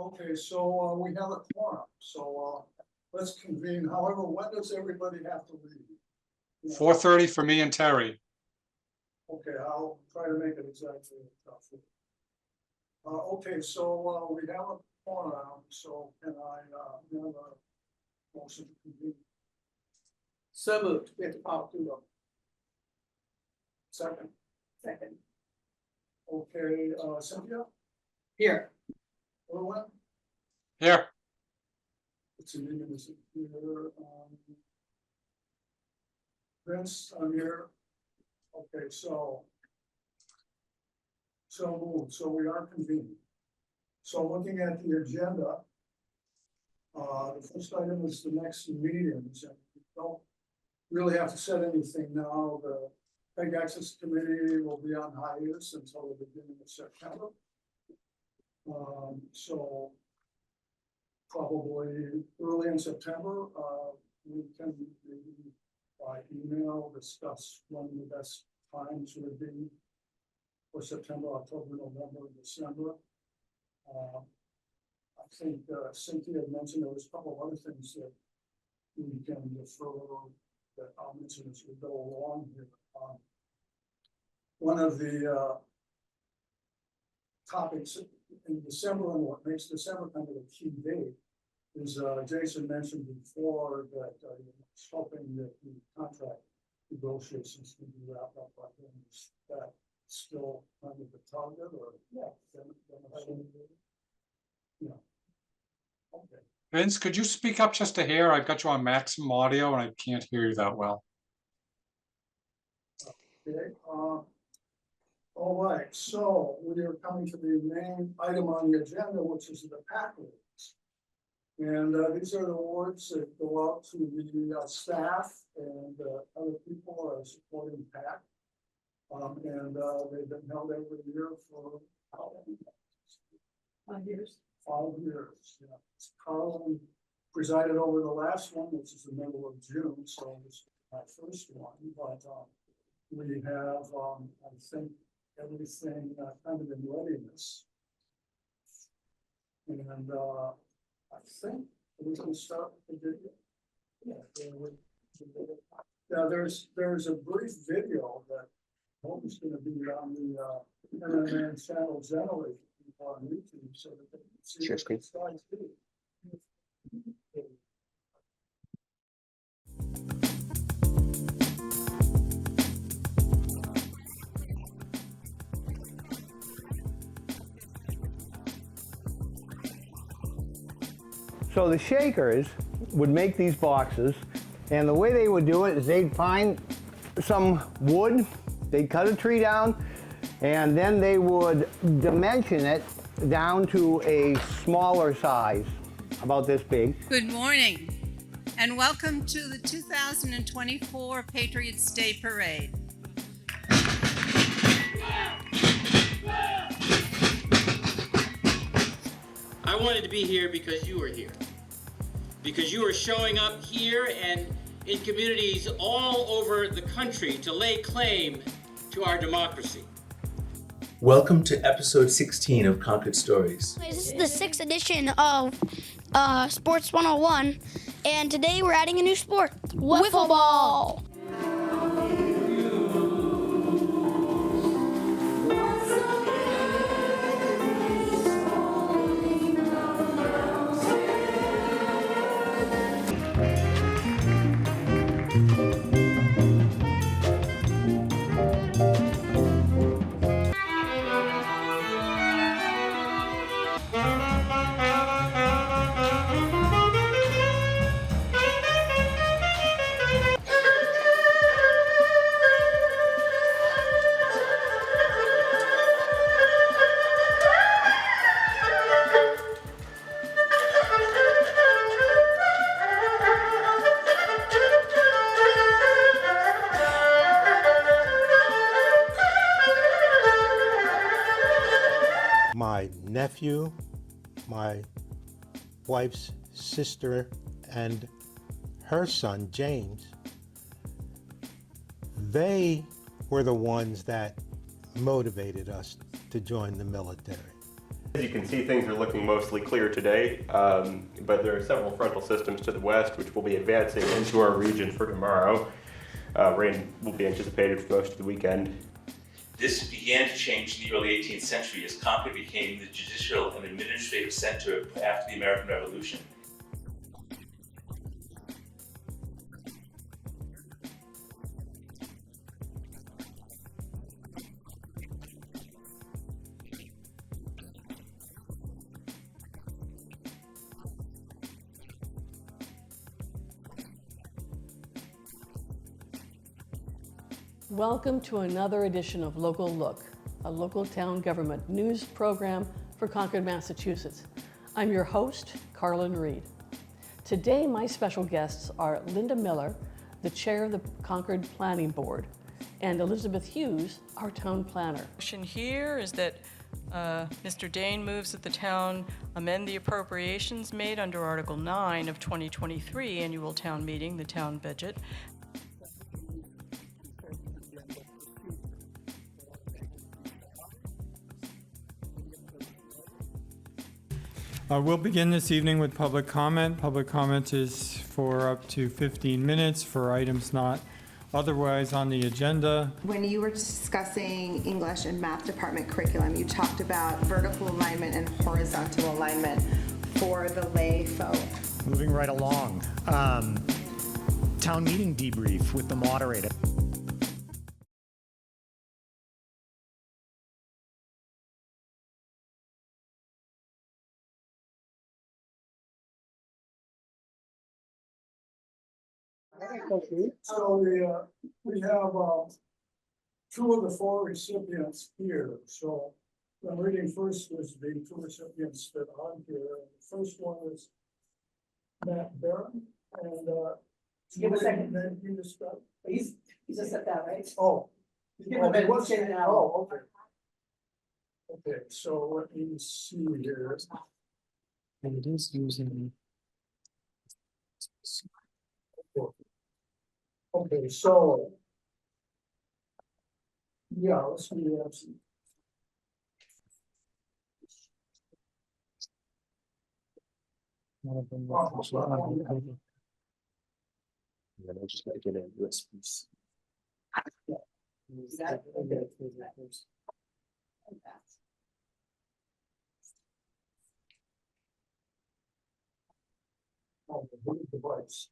Okay, so we have a quorum, so let's convene. However, when does everybody have to leave? 4:30 for me and Terry. Okay, I'll try to make it exactly. Okay, so we have a quorum, so can I have a motion to convene? So moved. We have to follow through though. Second. Second. Okay, Cynthia, Here. Erwin, Here, it's a meeting, is it here? Vince, I'm here. Okay, so moved, so we are convening. So looking at the agenda, the first item is the next meetings, and we don't really have to set anything now. The Peg Access Committee will be on hiatus until the beginning of September. So probably early in September, we can maybe by email discuss when the best times would be for September, October, November, and December. I think Cynthia had mentioned there was a couple of other things that we can defer that I'll mention as we go along here. One of the topics in December, and what makes December kind of a key date, is Jason mentioned before that he's hoping that the contract negotiations can be wrapped up by then. Is that still kind of the target, or yeah? Okay. Vince, could you speak up just to hear? I've got you on maximum audio and I can't hear you that well. Okay. All right, so we are coming to the main item on the agenda, which is the PAC awards. And these are the awards that go out to the staff and other people who are supporting PAC. And they've been held every year for how many? 5 years. 5 years, yeah. Carlin presided over the last one, which is the middle of June, so this is my first one, but we have, I think, everything kind of in readiness. And I think we're going to start with the video. Yeah, there's a brief video that I hope is going to be on the MMA channel generally on YouTube, so that they can see Share screen. what it's like to do. So the Shakers would make these boxes, and the way they would do it is they'd find some wood, they'd cut a tree down, and then they would dimension it down to a smaller size, about this big. Good morning, and welcome to the 2024 Patriots Day Parade. I wanted to be here because you were here. Because you are showing up here and in communities all over the country to lay claim to our democracy. Welcome to episode 16 of Concord Stories. This is the 6th edition of Sports 101, and today we're adding a new sport, wiffle ball. My nephew, my wife's sister, and her son, James, they were the ones that motivated us to join the military. As you can see, things are looking mostly clear today, but there are several frontal systems to the west which will be advancing into our region for tomorrow. Rain will be anticipated for most of the weekend. This began to change in the early 18th century as Concord became the judicial and administrative center after the American Revolution. Welcome to another edition of Local Look, a local town government news program for Concord, Massachusetts. I'm your host, Carlin Reed. Today, my special guests are Linda Miller, the chair of the Concord Planning Board, and Elizabeth Hughes, our town planner. Motion here is that Mr. Dane moves that the town amend the appropriations made under Article 9 of 2023 annual town meeting, the town budget. We'll begin this evening with public comment. Public comment is for up to 15 minutes for items not otherwise on the agenda. When you were discussing English and math department curriculum, you talked about vertical alignment and horizontal alignment for the lay folk. Moving right along. Town meeting debrief with the moderator. So we have two of the four recipients here. So I'm reading first was the two recipients that are on here. The first one is Matt Barron, and Give a second. Then you describe. He's just at that, right? Oh. Give him a minute. What's it now? Oh, okay. Okay, so let me see here. And it is using. Okay, so. Yeah, let's see. And then I'm just gonna get into this piece. Oh, the device.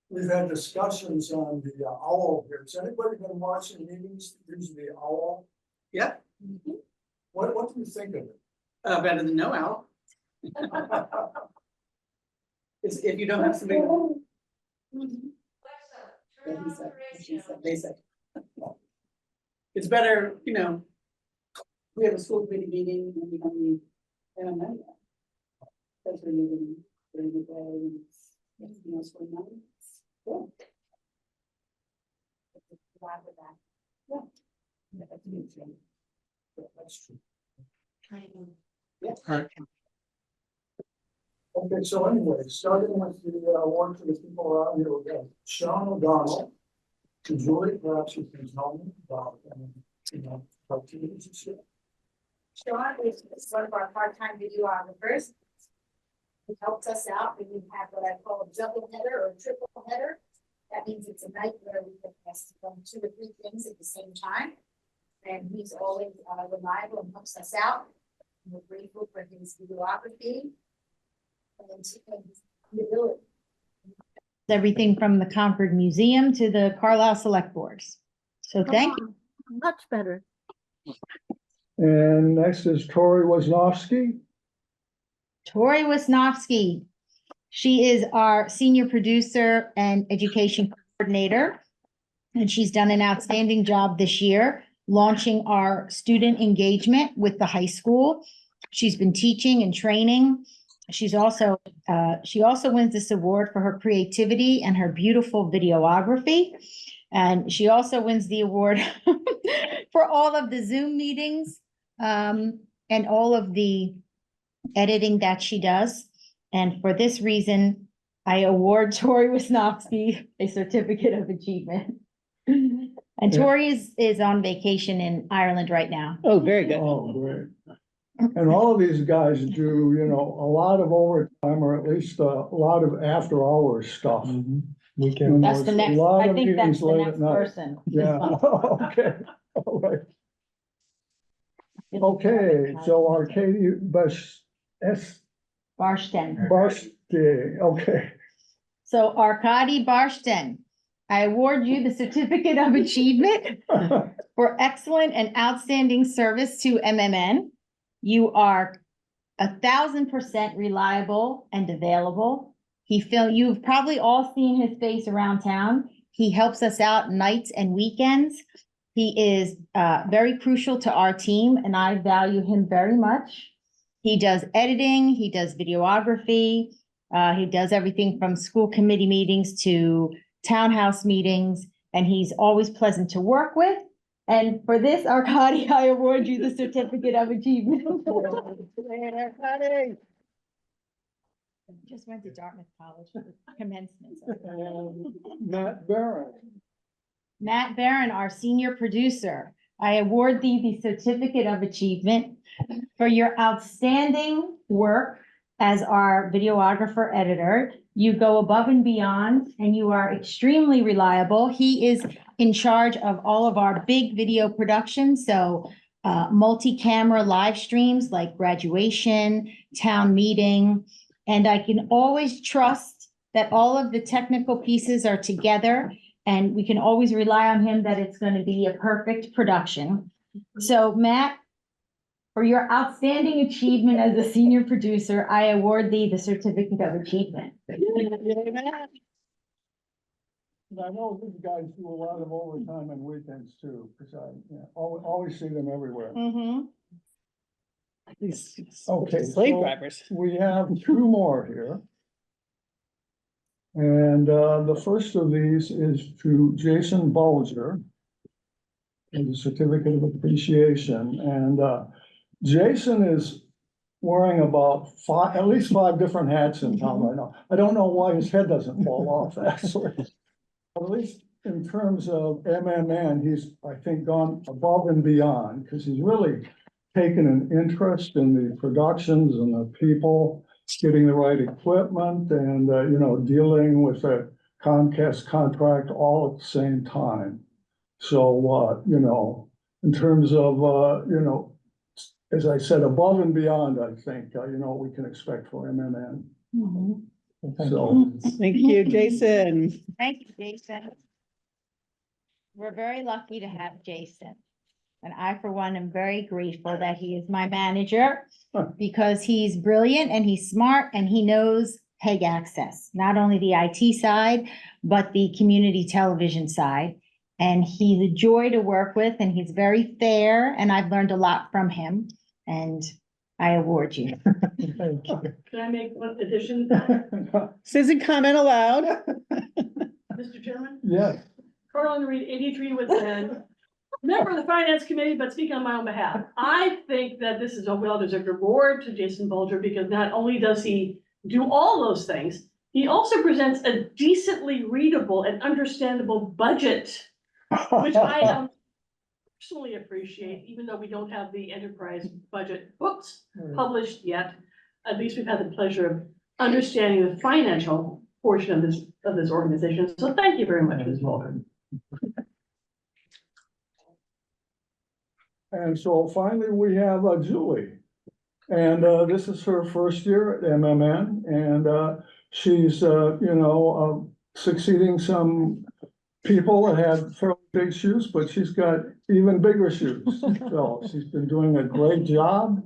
We've had discussions on the owl here. Has anybody been watching meetings using the owl? Yeah. What do you think of it? Better than no owl. If you don't have somebody. They said. It's better, you know. We have a school committee meeting and we don't need, they don't know yet. That's when you're getting, during the day and everything else going on. Yeah. Yeah. Yeah, that's true. Yeah. All right. Okay, so anyway, starting with the one for the people around here, we have Sean O'Donnell. Julie, perhaps you can tell me about, activities and shit. Sean is one of our part-time videographers. He helps us out when we have what I call a double header or a triple header. That means it's a night where we can test on 2 or 3 things at the same time. And he's always reliable and helps us out. We're grateful for his videography and his ability. Everything from the Concord Museum to the Carlisle Select Boards. So thank you. Much better. And next is Tori Wisnowski. Tori Wisnowski. She is our senior producer and education coordinator. And she's done an outstanding job this year, launching our student engagement with the high school. She's been teaching and training. She also wins this award for her creativity and her beautiful videography. And she also wins the award for all of the Zoom meetings and all of the editing that she does. And for this reason, I award Tori Wisnowski a certificate of achievement. And Yeah. Tori is on vacation in Ireland right now. Oh, very good. Oh, great. And all of these guys do, you know, a lot of overtime or at least a lot of after hours stuff. Weekend. That's the next, I think that's the next person. Yeah, okay, all right. Okay, so Arcadia Barsten. Barste, okay. So Arkady Barsten, I award you the Certificate of Achievement for excellent and outstanding service to MMN. You are 1,000% reliable and available. You've probably all seen his face around town. He helps us out nights and weekends. He is very crucial to our team, and I value him very much. He does editing, he does videography, he does everything from school committee meetings to townhouse meetings, and he's always pleasant to work with. And for this, Arkady, I award you the Certificate of Achievement. Just went to Dartmouth College for the commencement. Matt Barron. Matt Barron, our senior producer, I award thee the Certificate of Achievement for your outstanding work as our videographer editor. You go above and beyond, and you are extremely reliable. He is in charge of all of our big video productions, so multi-camera live streams like graduation, town meeting, and I can always trust that all of the technical pieces are together, and we can always rely on him that it's going to be a perfect production. So Matt, for your outstanding achievement as a senior producer, I award thee the Certificate of Achievement. And I know these guys do a lot of overtime and weekends too, because I always see them everywhere. Okay, Slave so drivers. we have two more here. And the first of these is to Jason Bulger, and the Certificate of Appreciation. And Jason is wearing about at least five different hats in town right now. I don't know why his head doesn't fall off, actually. At least in terms of MMN, he's, I think, gone above and beyond, because he's really taken an interest in the productions and the people, getting the right equipment and, you know, dealing with a Comcast contract all at the same time. So, you know, in terms of, you know, as I said, above and beyond, I think, you know, we can expect for MMN. So, Thank you, Jason. Thank you, Jason. We're very lucky to have Jason. And I, for one, am very grateful that he is my manager because he's brilliant and he's smart and he knows PEG access, not only the IT side, but the community television side. And he's a joy to work with and he's very fair and I've learned a lot from him and I award you. thank you. Can I make one addition? Citizen comment allowed. Mr. Chairman? Yes. Carlin Reed, 83 Woods End, member of the Finance Committee, but speaking on my own behalf. I think that this is a well-deserved reward to Jason Bulger because not only does he do all those things, he also presents a decently readable and understandable budget, which I personally appreciate, even though we don't have the enterprise budget books published yet. At least we've had the pleasure of understanding the financial portion of this organization. So thank you very much, Ms. Bulger. And so finally, we have Julie. And this is her first year at MMN. And she's, you know, succeeding some people that had fairly big shoes, but she's got even bigger shoes. So she's been doing a great job.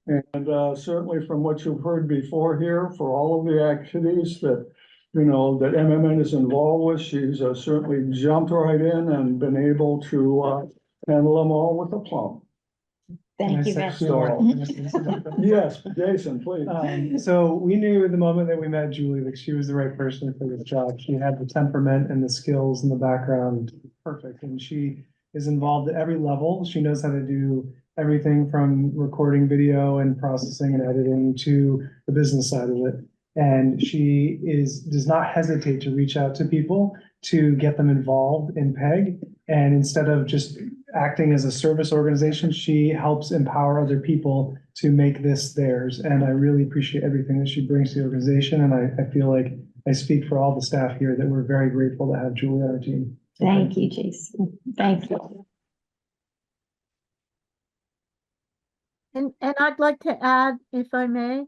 And certainly from what you've heard before here, for all of the activities that, you know, that MMN is involved with, she's certainly jumped right in and been able to handle them all with aplomb. Thank you, Yes, Jason, please. So we knew at the moment that we met Julie that she was the right person for this job. She had the temperament and the skills and the background perfect, and she is involved at every level. She knows how to do everything from recording video and processing and editing to the business side of it. And she does not hesitate to reach out to people to get them involved in PEG And instead of just acting as a service organization, she helps empower other people to make this theirs. And I really appreciate everything that she brings to the organization. And I feel like I speak for all the staff here that we're very grateful to have Julie on our team. So Thank you, Jason. Thank you. And I'd like to add, if I may,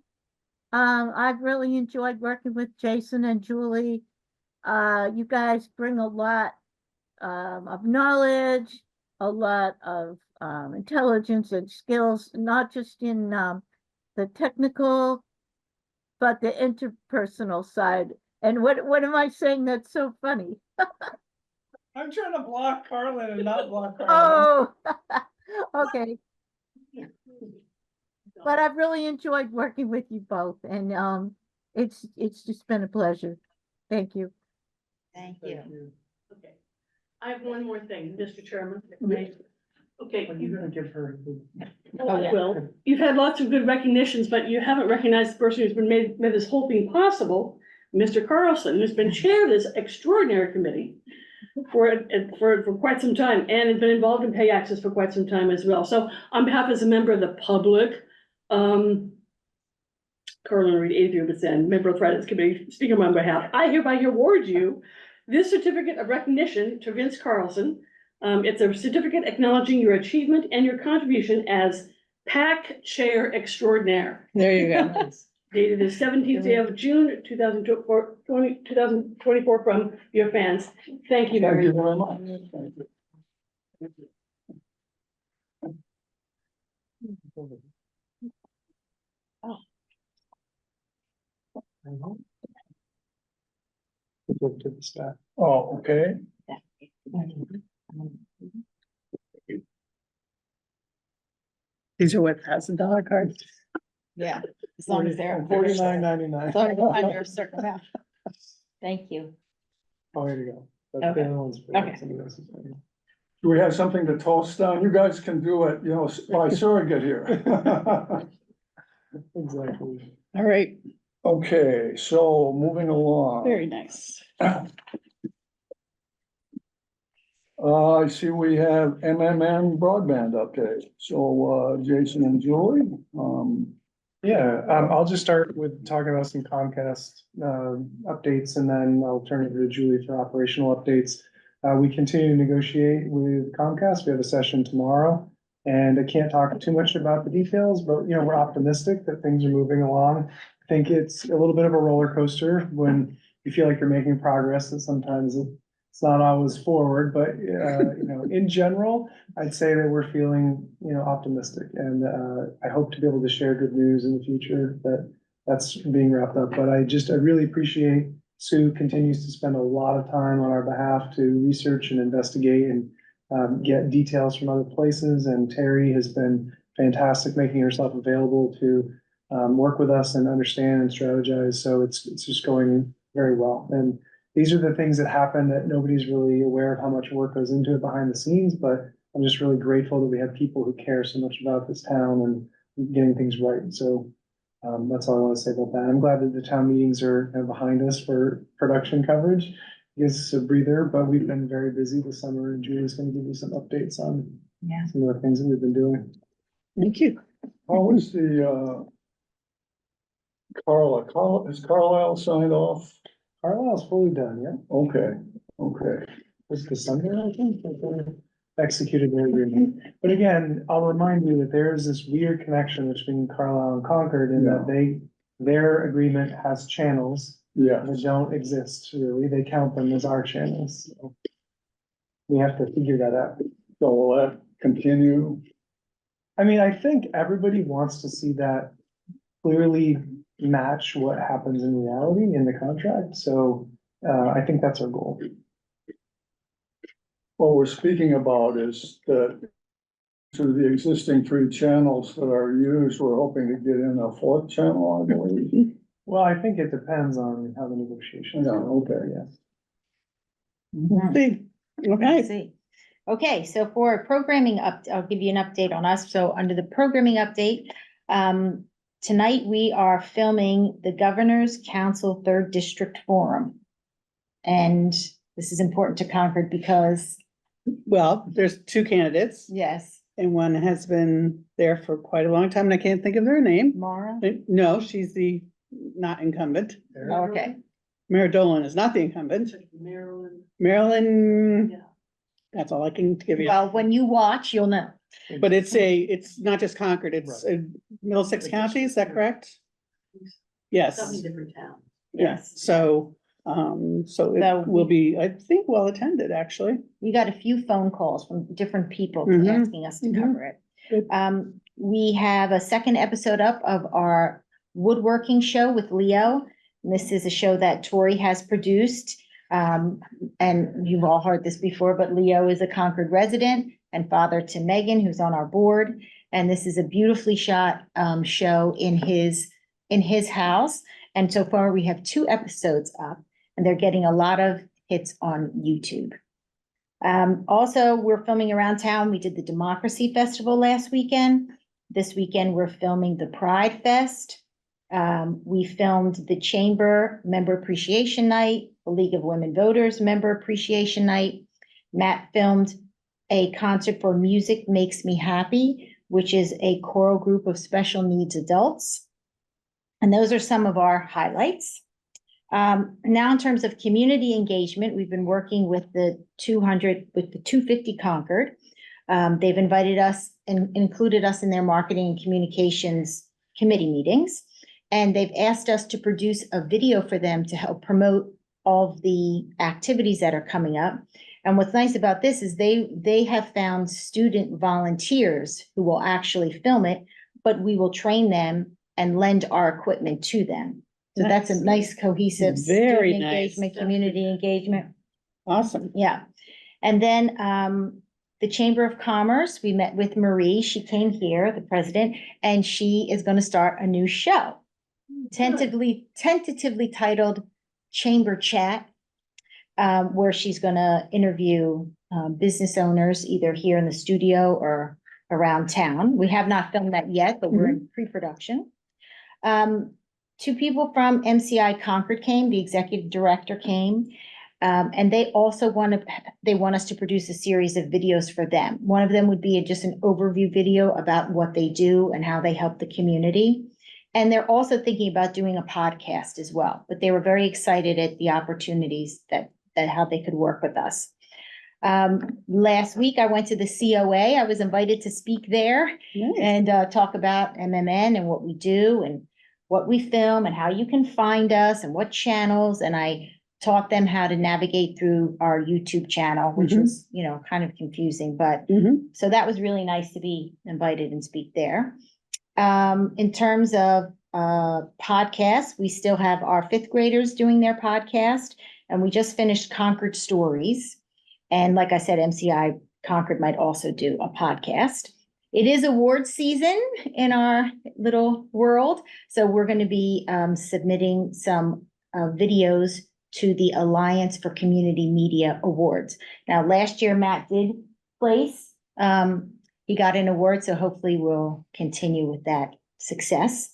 I've really enjoyed working with Jason and Julie. You guys bring a lot of knowledge, a lot of intelligence and skills, not just in the technical, but the interpersonal side. And what am I saying that's so funny? I'm trying to block Carlin and not block Carlin. Oh, okay. But I've really enjoyed working with you both, and it's just been a pleasure. Thank you. Thank you. Okay. I have one more thing, Mr. Chairman. if I may. Okay. But you're gonna give her. Well, you've had lots of good recognitions, but you haven't recognized the person who's been made this whole thing possible, Mr. Carlson, who's been chair of this extraordinary committee for quite some time, and has been involved in pay access for quite some time as well. So on behalf as a member of the public, Carolyn Reed, Adrian Bassen, member of the Finance Committee, speaking on my behalf, I hereby award you this certificate of recognition to Vince Carlson. It's a certificate acknowledging your achievement and your contribution as PAC Chair Extraordinaire. There you go. Dated the 17th day of June, 2024 from your fans. Thank you very much. Give to the staff. Oh, okay. These are what $1,000 cards. Yeah, as long as they're. $49.99. As long as they're under a certain amount. Thank you. Oh, here you go. That's Okay. the other one's for Okay. somebody else's. Do we have something to toast on? You guys can do it, you know, by surrogate here. Exactly. All right, Okay, so moving along. very nice. I see we have MMN broadband update. So, Jason and Julie, Yeah, I'll just start with talking about some Comcast updates, and then I'll turn it over to Julie for operational updates. We continue to negotiate with Comcast. We have a session tomorrow, and I can't talk too much about the details, but you know, we're optimistic that things are moving along. I think it's a little bit of a roller coaster when you feel like you're making progress, and sometimes it's not always forward, but you know, in general, I'd say that we're feeling, you know, optimistic, and I hope to be able to share good news in the future that's being wrapped up. But I really appreciate Sue continues to spend a lot of time on our behalf to research and investigate and get details from other places. And Terry has been fantastic, making herself available to work with us and understand and strategize. So it's just going very well. And these are the things that happen that nobody's really aware of how much work goes into it behind the scenes, but I'm just really grateful that we have people who care so much about this town and getting things right. So that's all I want to say about that. I'm glad that the town meetings are kind of behind us for production coverage. Gives us a breather, but we've been very busy this summer, and Julie's going to give you some updates on some of the things that we've been doing. Thank you. how is the, is Carlisle signed off? Carlisle's fully done, yeah. Okay, okay. Was it December, I think, that they executed their agreement. But again, I'll remind you that there is this weird connection between Carlisle and Concord in that their agreement has channels that don't exist really. They count them as our channels. So we have to figure that out. So will that continue? I mean, I think everybody wants to see that clearly match what happens in reality in the contract. So I think that's our goal. What we're speaking about is that to the existing 3 channels that are used, we're hoping to get in a 4th channel, I believe. Well, I think it depends on how the negotiations go. Okay. Yes. Okay. Okay, so for programming I'll give you an update on us. So under the programming update, tonight we are filming the Governor's Council 3rd District Forum. And this is important to Concord because Well, there's two candidates. Yes. And one has been there for quite a long time, and I can't think of their name. Mara? No, she's the not incumbent. Oh, okay. Mara Dolan is not the incumbent. Marilyn. That's all I can give you. Well, when you watch, you'll know. But it's not just Concord, it's Middlesex County, is that correct? Yes. So many different towns. Yes, so it will be, I think, well attended, actually. We got a few phone calls from different people Mhm. asking us to Mhm. cover it. Good. We have a second episode up of our woodworking show with Leo. And this is a show that Tori has produced. And you've all heard this before, but Leo is a Concord resident and father to Megan, who's on our board. And this is a beautifully shot show in his house. And so far, we have 2 episodes up, and they're getting a lot of hits on YouTube. Also, we're filming around town. We did the Democracy Festival last weekend. This weekend, we're filming the Pride Fest. We filmed the Chamber Member Appreciation Night, the League of Women Voters Member Appreciation Night. Matt filmed a concert for Music Makes Me Happy, which is a choral group of special needs adults. And those are some of our highlights. Now, in terms of community engagement, we've been working with the 250 Concord. They've invited us and included us in their marketing and communications committee meetings. And they've asked us to produce a video for them to help promote all of the activities that are coming up. And what's nice about this is they have found student volunteers who will actually film it, but we will train them and lend our equipment to them. So that's a nice cohesive Very student nice. engagement, community engagement. Awesome. Yeah. And then the Chamber of Commerce, we met with Marie. She came here, the president, and she is going to start a new show. Tentatively titled Chamber Chat, where she's going to interview business owners either here in the studio or around town. We have not filmed that yet, but we're in pre-production. 2 people from MCI Concord came, the executive director came, and they also want us to produce a series of videos for them. One of them would be just an overview video about what they do and how they help the community. And they're also thinking about doing a podcast as well, but they were very excited at the opportunities that how they could work with us. Last week, I went to the COA. I was invited to speak there and talk about MMN and what we do and what we film and how you can find us and what channels. And I taught them how to navigate through our YouTube channel, which was, kind of confusing, but so that was really nice to be invited and speak there. In terms of podcasts, we still have our 5th graders doing their podcast, and we just finished Concord Stories. And like I said, MCI Concord might also do a podcast. It is awards season in our little world, so we're going to be submitting some videos to the Alliance for Community Media Awards. Now, last year, Matt did place. He got an award, so hopefully we'll continue with that success.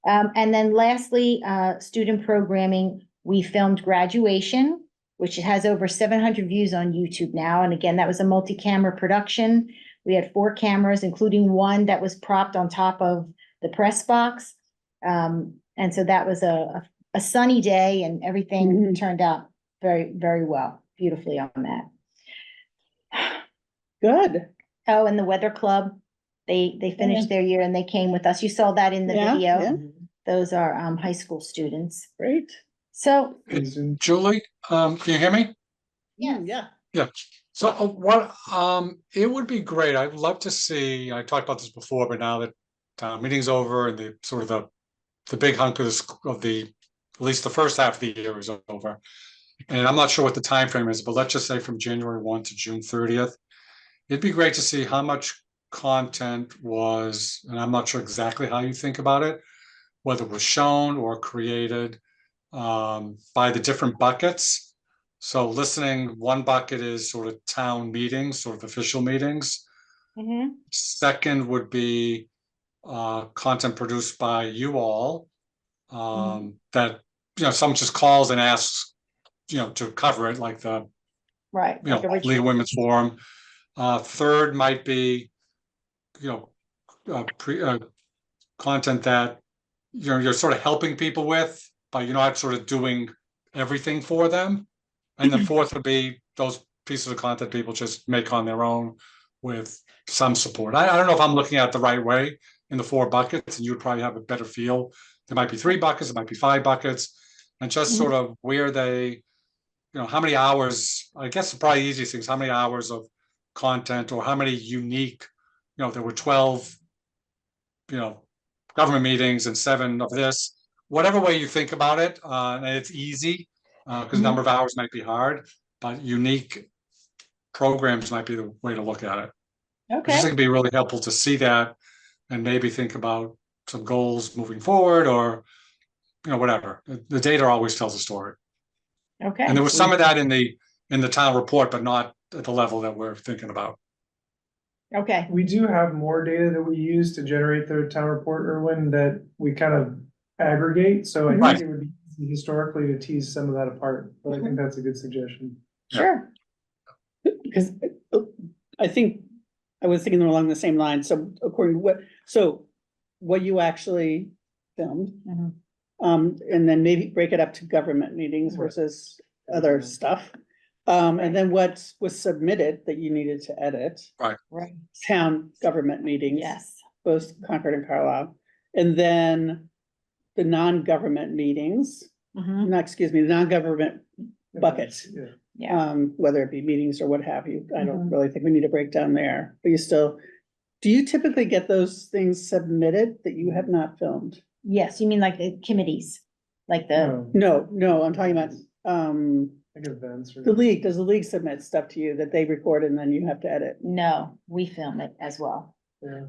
And then lastly, student programming. We filmed Graduation, which has over 700 views on YouTube now. And again, that was a multi-camera production. We had 4 cameras, including one that was propped on top of the press box. And so that was a sunny day, and everything turned out very, very well, beautifully on that. Good. Oh, and the Weather Club, they finished their year and they came with us. You saw that in the video. Yeah. Those are high school students. Great. So, Julie, can you hear me? Yeah. Yeah. So it would be great. I'd love to see, I talked about this before, but now that town meeting's over and the sort of the big hunk of at least the first half of the year is over. And I'm not sure what the time frame is, but let's just say from January 1 to June 30th. It'd be great to see how much content was, and I'm not sure exactly how you think about it, whether it was shown or created by the different buckets. So listening, one bucket is sort of town meetings, sort of official meetings. Second would be content produced by you all that, someone just calls and asks, to cover it, like the Right. you know, like a League retreat. of Women's Forum. Third might be, content that you're sort of helping people with, but you're not sort of doing everything for them. And then fourth would be those pieces of content people just make on their own with some support. I don't know if I'm looking at it the right way in the 4 buckets, and you'd probably have a better feel. There might be 3 buckets, there might be 5 buckets, and just sort of where they, how many hours, I guess the probably easiest thing is how many hours of content or how many unique, there were 12, government meetings and 7 of this, whatever way you think about it, and it's easy, because number of hours might be hard, but unique programs might be the way to look at it. I just think Okay. it'd be really helpful to see that and maybe think about some goals moving forward or, whatever. The data always tells a story. Okay. And there was some of that in the town report, but not at the level that we're thinking about. Okay. We do have more data that we use to generate the town report, Erwin, that we kind of aggregate, so I Right. think it would be easy historically to tease some of that apart, but I think that's a good suggestion. Sure. Because I think I was thinking along the same line. So according to what you actually filmed, and then maybe break it up to government meetings versus other stuff. And then what was submitted that you needed to edit. Right. Right. Town government meetings. Yes. Both Concord and Carlisle. And then the non-government meetings, the non-government buckets. Yeah. Whether it be meetings or what have you. I don't really think we need to break down there, but do you typically get those things submitted that you have not filmed? Yes, you mean like the committees, like the, No, I'm talking about, Like events or. the league. Does the league submit stuff to you that they record and then you have to edit? no, we film it as well. Yeah.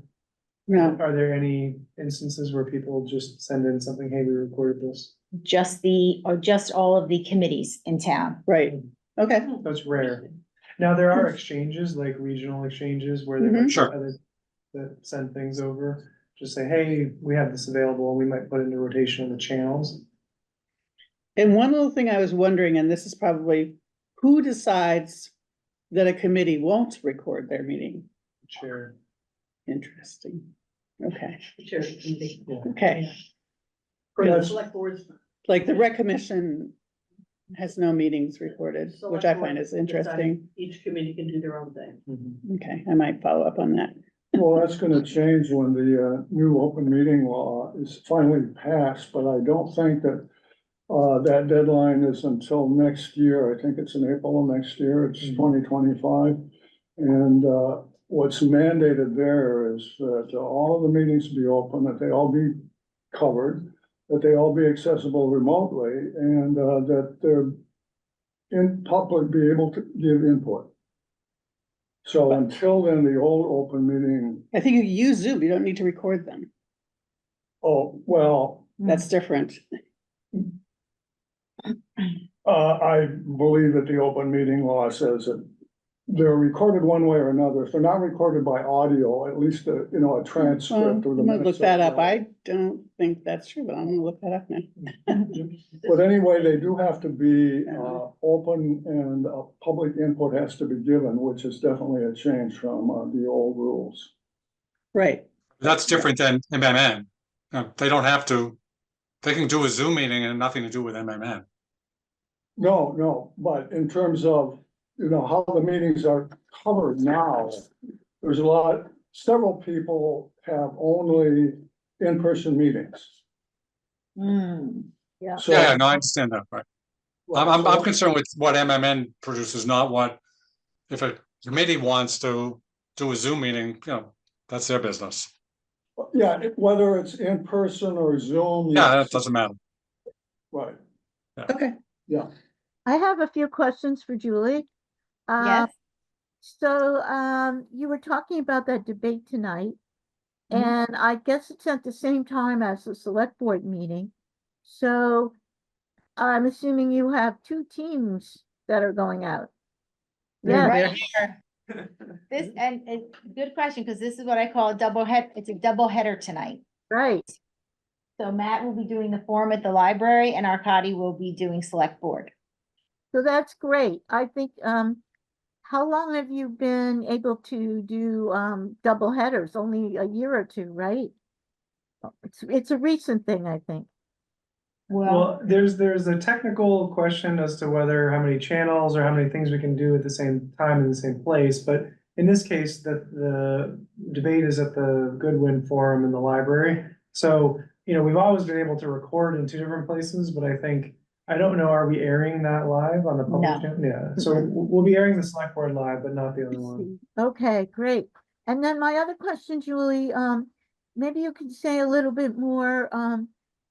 No, Are there any instances where people just send in something, hey, we recorded this? Just all of the committees in town. right. Okay. That's rare. Now, there are exchanges, like regional exchanges, where they might Sure. others that send things over. Just say, hey, we have this available, and we might put it into rotation in the channels. And one little thing I was wondering, and this is probably, who decides that a committee won't record their meeting? Chair. Interesting. Okay. Yeah. Okay. For the select boards. Like the rec commission has no meetings recorded, which I find is interesting. Each committee can do their own thing. Okay, I might follow up on that. Well, that's gonna change when the new open meeting law is finally passed, but I don't think that that deadline is until next year. I think it's in April of next year. It's 2025. And what's mandated there is that all of the meetings be open, that they all be covered, that they all be accessible remotely, and that they're in public be able to give input. So until then, the old open meeting, I think you use Zoom, you don't need to record them. oh, well, That's different. I believe that the open meeting law says that they're recorded one way or another. If they're not recorded by audio, at least a transcript or I'm the gonna look minutes. that up. I don't think that's true, but I'm gonna look that up now. But anyway, they do have to be open, and public input has to be given, which is definitely a change from the old rules. Right. That's different than MMN. They don't have to, they can do a Zoom meeting and nothing to do with MMN. No, but in terms of, how the meetings are covered now, there's several people have only in-person meetings. Yeah. So- Yeah, no, I understand that, right. I'm concerned with what MMN produces, not what, if a committee wants to do a Zoom meeting, that's their business. Yeah, whether it's in person or Zoom. Yeah, yes. that doesn't matter. Right. Okay. Yeah. I have a few questions for Julie. Yes. So, you were talking about that debate tonight, and I guess it's at the same time as the select board meeting. So I'm assuming you have 2 teams that are going out. Yeah, Right here. This, and good question, because this is what I call it's a double header tonight. right. So Matt will be doing the forum at the library and Arkady will be doing select board. So that's great. I think, how long have you been able to do double headers? Only a year or two, right? It's a recent thing, I think. Well, there's a technical question as to whether how many channels or how many things we can do at the same time in the same place. But in this case, the debate is at the Goodwin Forum in the library. So, we've always been able to record in 2 different places, but I don't know, are we airing that live on the public No. channel? Yeah, so we'll be airing the select board live, but not the other one. Okay, great. And then my other question, Julie, maybe you could say a little bit more,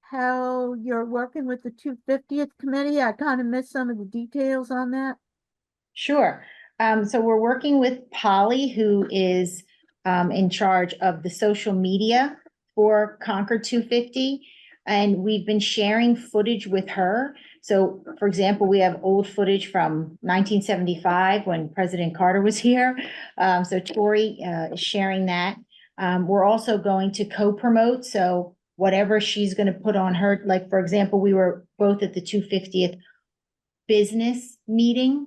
how you're working with the 250th committee. I kind of missed some of the details on that. Sure. So we're working with Polly, who is in charge of the social media for Concord 250. And we've been sharing footage with her. So, for example, we have old footage from 1975 when President Carter was here. So Tori is sharing that. We're also going to co-promote. So whatever she's going to put on her, like, for example, we were both at the 250th business meeting,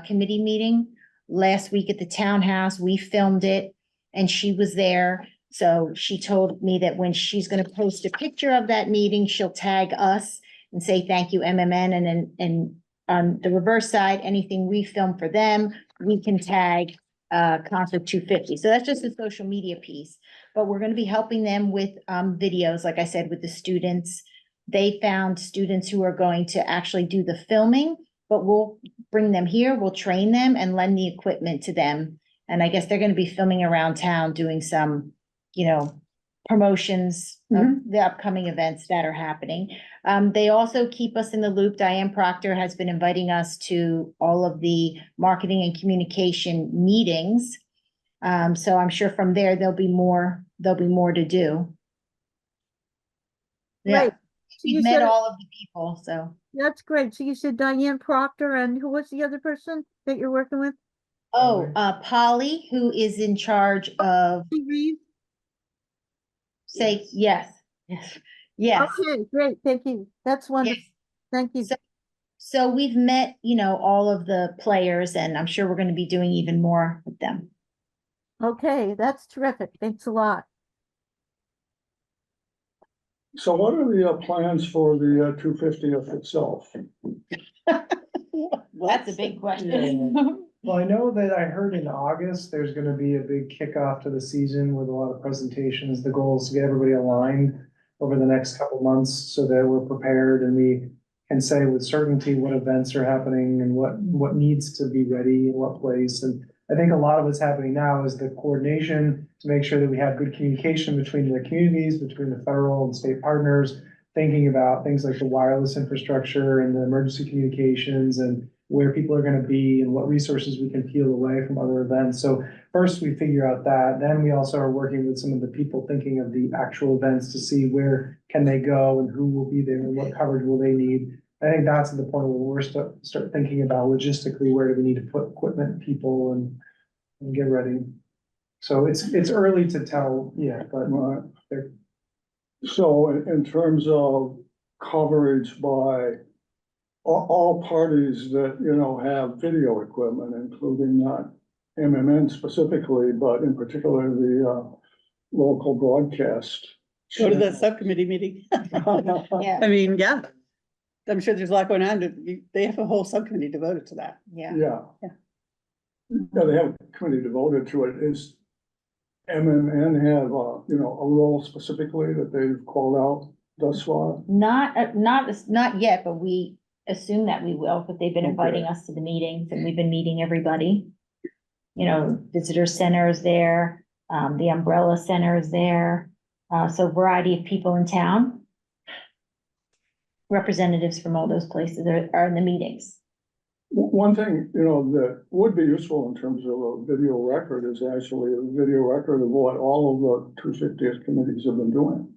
committee meeting last week at the townhouse. We filmed it and she was there. So she told me that when she's going to post a picture of that meeting, she'll tag us and say, thank you, MMN. And on the reverse side, anything we film for them, we can tag Concord 250. So that's just the social media piece. But we're going to be helping them with videos, like I said, with the students. They found students who are going to actually do the filming, but we'll bring them here, we'll train them and lend the equipment to them. And I guess they're going to be filming around town, doing some, promotions of the upcoming events that are happening. They also keep us in the loop. Diane Proctor has been inviting us to all of the marketing and communication meetings. So I'm sure from there, there'll be more to do. Yeah, Right. So we've you met said- all of the people, so. That's great. So you said Diane Proctor, and who was the other person that you're working with? Oh, Polly, who is in charge of, say, yes, yes. Okay, great. Thank you. That's wonderful. Thank you. So we've met, all of the players, and I'm sure we're going to be doing even more with them. Okay, that's terrific. Thanks a lot. So what are the plans for the 250th itself? Well, that's a big question. Well, I know that I heard in August, there's gonna be a big kickoff to the season with a lot of presentations. The goal is to get everybody aligned over the next couple months so that we're prepared and we can say with certainty what events are happening and what needs to be ready in what place. And I think a lot of what's happening now is the coordination to make sure that we have good communication between the communities, between the federal and state partners, thinking about things like the wireless infrastructure and the emergency communications and where people are going to be and what resources we can peel away from other events. So first we figure out that, then we also are working with some of the people thinking of the actual events to see where can they go and who will be there and what coverage will they need. I think that's the point where we're start thinking about logistically, where do we need to put equipment, people and get ready. So it's early to tell yet, but they're. So in terms of coverage by all parties that, have video equipment, including not MMN specifically, but in particular the local broadcast. Go to the subcommittee meeting. Yeah. I mean, yeah. I'm sure there's a lot going on. They have a whole subcommittee devoted to that. Yeah. Yeah. Yeah, they have a committee devoted to it. Is MMN have, a role specifically that they've called out thus far? Not yet, but we assume that we will, but they've been inviting us to the meetings and we've been meeting everybody. Visitor center is there, the umbrella center is there. So a variety of people in town. Representatives from all those places are in the meetings. One thing, that would be useful in terms of a video record is actually a video record of what all of the 250th committees have been doing.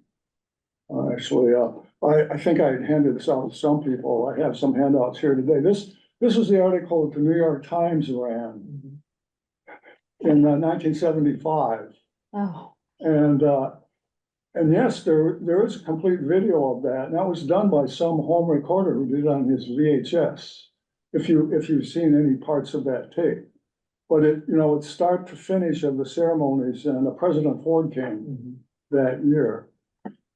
I think I handed this out to some people. I have some handouts here today. This is the article that the New York Times ran in 1975. Oh. And yes, there is a complete video of that. And that was done by some home recorder who did it on his VHS. If you've seen any parts of that tape. But it's start to finish of the ceremonies, and President Ford came that year.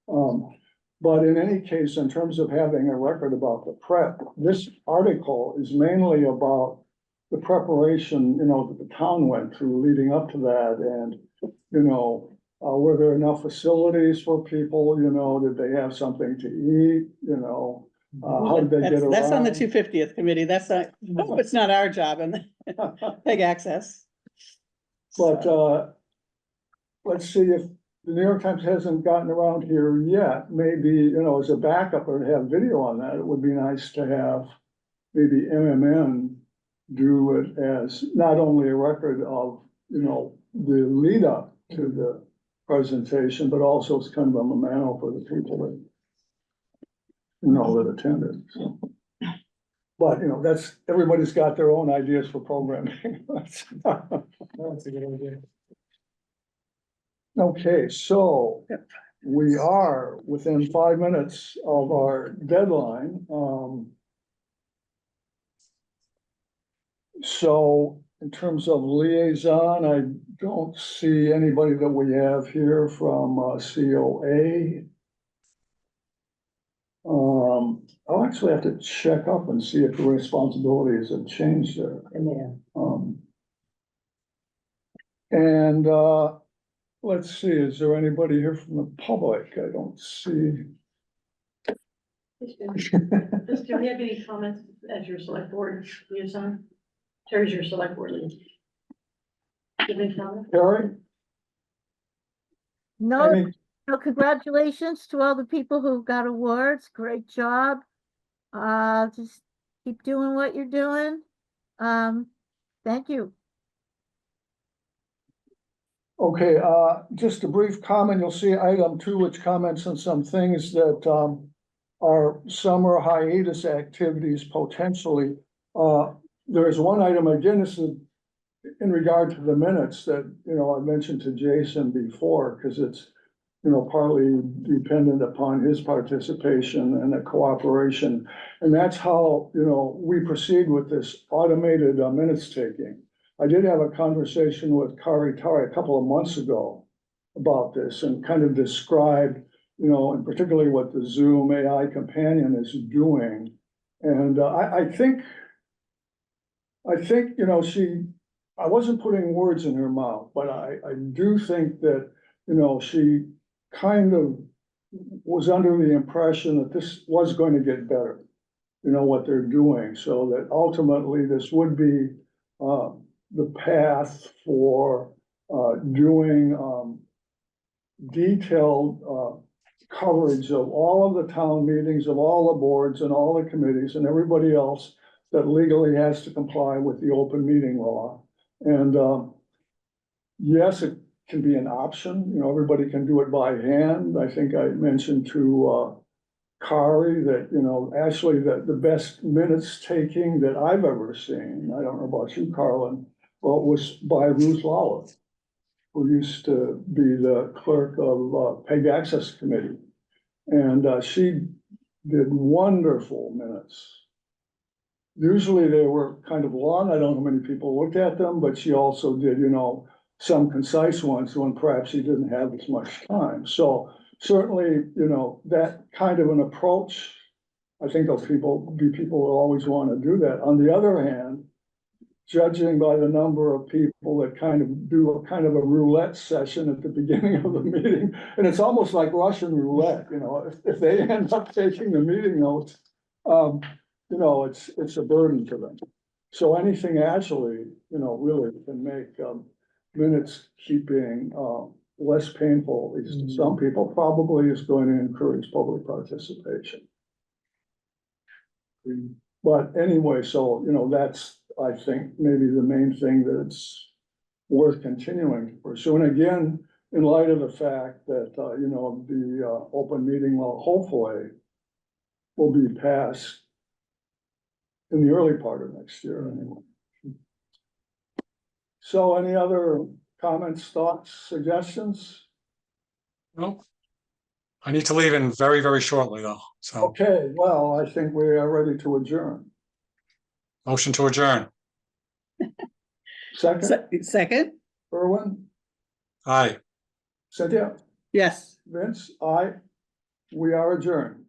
But in any case, in terms of having a record about the prep, this article is mainly about the preparation, that the town went through leading up to that, and, were there enough facilities for people, did they have something to eat, how did they get around? That's on the 250th committee. That's not, it's not our job and PEG access. But, let's see if the New York Times hasn't gotten around here yet, maybe, as a backup or to have video on that, it would be nice to have maybe MMN do it as not only a record of, the lead up to the presentation, but also it's kind of a memento for the people that, that attended. So. But, that's, everybody's got their own ideas for programming. That's a good idea. Okay, so we are within 5 minutes of our deadline. So in terms of liaison, I don't see anybody that we have here from COA. I'll actually have to check up and see if the responsibilities have changed there. Let's see, is there anybody here from the public? I don't see. Do you have any comments as your select board liaison? Terry's your select board liaison. Terry? No, congratulations to all the people who got awards. Great job. Just keep doing what you're doing. Thank you. Okay, just a brief comment. You'll see item 2, which comments on some things that are summer hiatus activities potentially. There's one item, again, this is in regard to the minutes that, I mentioned to Jason before, because it's, partly dependent upon his participation and the cooperation. And that's how, we proceed with this automated minutes taking. I did have a conversation with Kari Tari a couple of months ago about this and kind of described, and particularly what the Zoom AI companion is doing. And I think, I wasn't putting words in her mouth, but I do think that, she kind of was under the impression that this was going to get better, what they're doing. So that ultimately this would be the path for doing detailed coverage of all of the town meetings, of all the boards and all the committees and everybody else that legally has to comply with the open meeting law. And yes, it can be an option, everybody can do it by hand. I think I mentioned to Kari that, actually the best minutes taking that I've ever seen, I don't know about you, Carlin, well, it was by Ruth Lawler, who used to be the clerk of PEG Access Committee. And she did wonderful minutes. Usually they were kind of long. I don't know how many people looked at them, but she also did, some concise ones when perhaps she didn't have as much time. So certainly, that kind of an approach, I think there'll be people who always want to do that. On the other hand, judging by the number of people that kind of do a kind of a roulette session at the beginning of the meeting, and it's almost like Russian roulette, if they end up taking the meeting notes, it's a burden to them. So anything actually, really can make minutes keeping less painful, at least to some people, probably is going to encourage public participation. But anyway, so, that's, I think, maybe the main thing that's worth continuing to pursue. And again, in light of the fact that, the open meeting law hopefully will be passed in the early part of next year anyway. So any other comments, thoughts, suggestions? No. I need to leave in very, very shortly though, so. Okay, well, I think we are ready to adjourn. Motion to adjourn. Second, Second? Irwin, Aye. Cynthia, Yes. Vince, aye. We are adjourned.